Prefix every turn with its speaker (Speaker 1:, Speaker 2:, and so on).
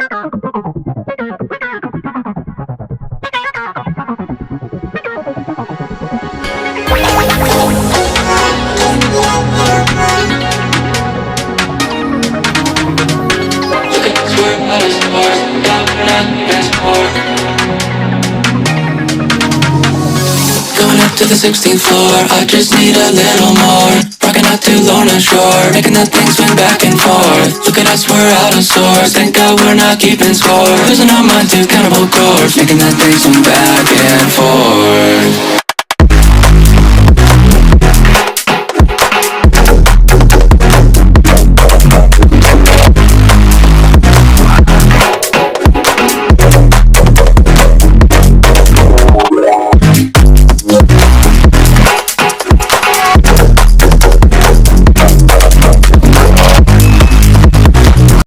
Speaker 1: Going up to the 16th floor, I just need a little more. Rocking out to Lorna Shore, making that thing swing back and forth. Look at us, we're out of sorts, thank God we're not keeping score. Losing our mind to cannibal chords, making that thing swing back and forth.